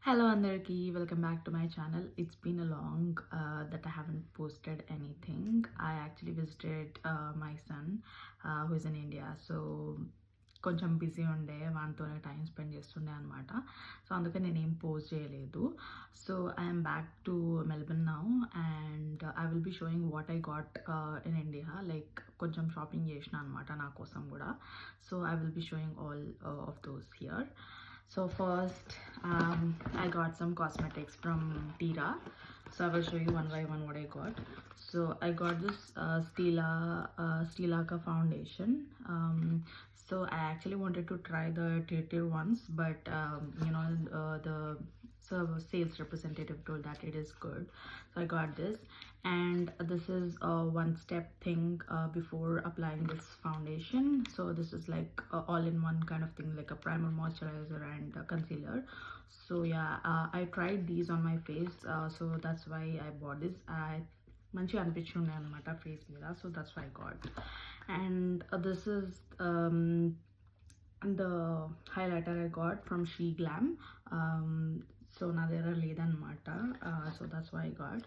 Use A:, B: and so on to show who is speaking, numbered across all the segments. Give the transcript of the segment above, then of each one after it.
A: Hello Andarki, welcome back to my channel. It's been a long that I haven't posted anything. I actually visited my son who is in India, so కొంచెం busy ఉండే వానితోనే time spend చేస్తుండే అనమాట. So అందుకని నేనేం post చేయలేదు. So I'm back to Melbourne now and I will be showing what I got in India. Like కొంచెం shopping చేసిన అనమాట నా కోసం కూడా. So I will be showing all of those here. So first I got some cosmetics from Tira, so I will show you one by one what I got. So I got this Stilaka foundation. So I actually wanted to try the tier ones, but the sales representative told that it is good, so I got this. And this is a one step thing before applying this foundation. So this is like all-in-one kind of thing, like a primer, moisturizer and concealer. So yeah, I tried these on my face, so that's why I bought this. I మంచిగా అనిపించుండే అనమాట face మీద, so that's why I got. And this is the highlighter I got from She Glam. So na దగ్గర లేదన్నమాట, so that's why I got.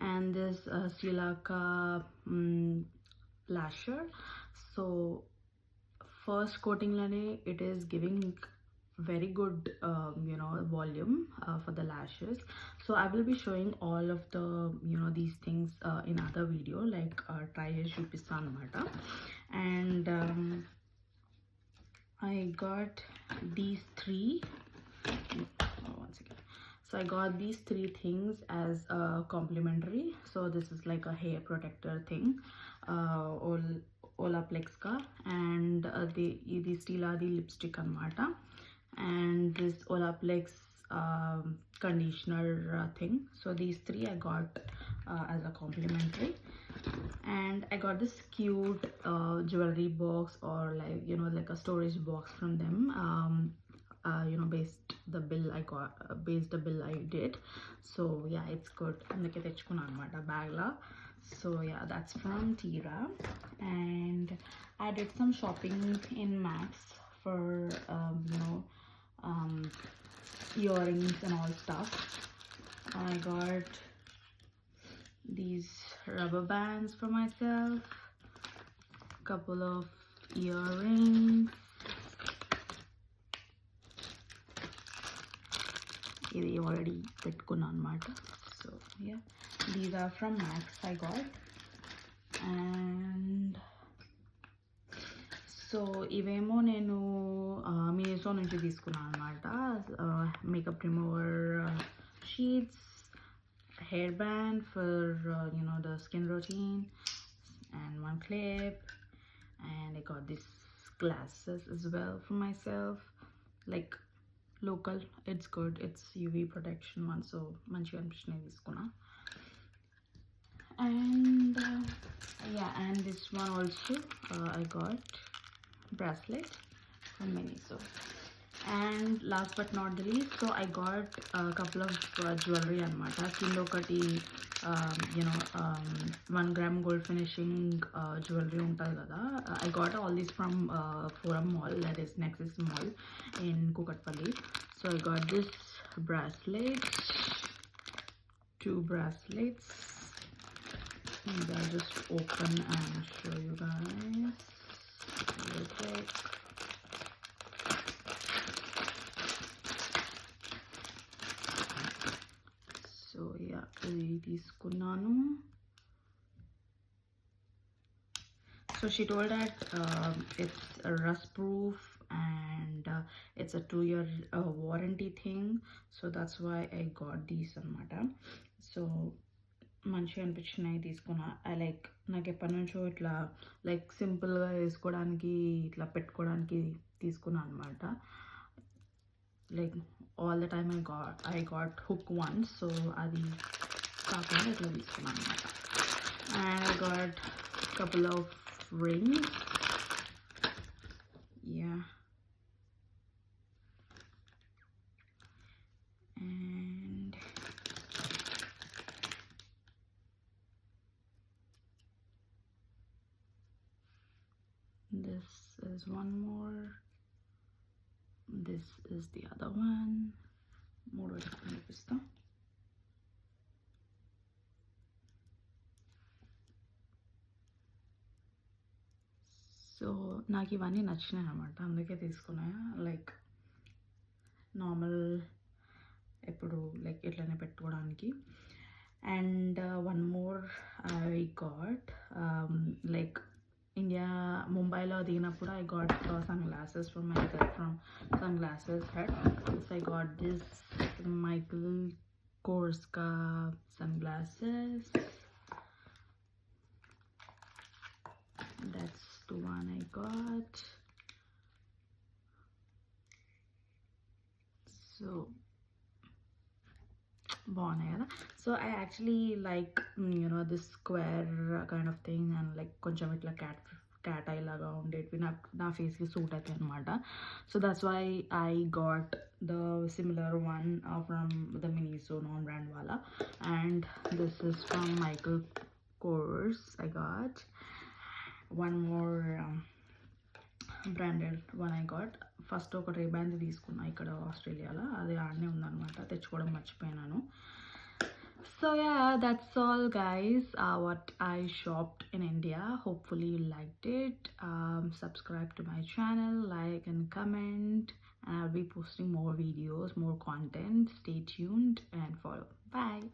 A: And this Stilaka lasher. So first coating lane it is giving very good volume for the lashes. So I will be showing all of the these things in other video, like try చూపిస్తాను అన్నమాట. And I got these three. Once again, so I got these three things as complimentary. So this is like a hair protector thing, Olaplex ka, and the Stila the lipstick anamata, and this Olaplex conditioner thing. So these three I got as a complimentary. And I got this cute jewelry box, or like like a storage box from them. Based the bill I got, based the bill I did. So yeah, it's good. అందుకే తెచ్చుకున్నాను అన్నమాట bag law. So yeah, that's from Tira. And I did some shopping in Max for earrings and all stuff. I got these rubber bands for myself, couple of earrings, ఇది already పెట్టుకున్నాను అన్నమాట. So yeah, these are from Max I got. And so ఇవేమో నేను మీషో నుంచి తీసుకున్నాను అనమాట. Makeup remover sheets, hair band for the skin routine, and one clip. And I got these glasses as well for myself, like local. It's good, it's UV protection one, so manchiga అనిపించినవి తీసుకున్నా. And yeah, and this one also I got bracelet from Miniso. And last but not the least, so I got a couple of jewelry anamata. Kindo okati 1 gram gold finishing jewelry untadi kada. I got all these from Forum Mall, that is Nexus Mall in Kukatpalli. So I got this bracelet, 2 bracelets. I'll just open and show you guys real quick. So yeah, ఇది తీసుకున్నాను. So she told that it's a rust proof and it's a 2-year warranty thing, so that's why I got these anamata. So మంచిగా అనిపించినాయి తీసుకున్నా. I like, నాకు ఎప్పటి నుంచో ఇట్లా like సింపుల్గా వేసుకోవడానికి, ఇట్లా పెట్టుకోవడానికి తీసుకున్నాను అనమాట. Like all the time I got hook once, so అది కాకుండా ఇట్లా తీసుకున్నాను అనమాట. And I got couple of rings. Yeah. And this is one more. This is the other one. More చూపిస్తా. సో నాకు ఇవన్నీ నచ్చినాయి అనమాట, అందుకే తీసుకున్నా. లైక్ నార్మల్ ఎప్పుడు లైక్ ఇట్లనే పెట్టుకోవడానికి. And one more I got like India ముంబైలో దిగినప్పుడు I got sunglasses for myself from Sunglasses Hut. So I got this Michael Korska sunglasses. That's the one I got. So బాగున్నాయి కదా. So I actually like this square kind of thing and like కొంచెం ఇట్లా cat I లాగా ఉండేటివి నా ఫేస్కి suit అవుతాయి అనమాట. So that's why I got the similar one from the Miniso non brand వాలా. And this is from Michael Kors. I got one more branded one I got. First ఒక Ray Ban తీసుకున్నా ఇక్కడ ఆస్ట్రేలియాలో, అది ఆడనే ఉందన్నమాట, తెచ్చుకోవడం మర్చిపోయినాను. So yeah, that's all guys, what I shopped in India. Hopefully you liked it. Subscribe to my channel, like and comment, and I'll be posting more videos, more content. Stay tuned and follow. Bye.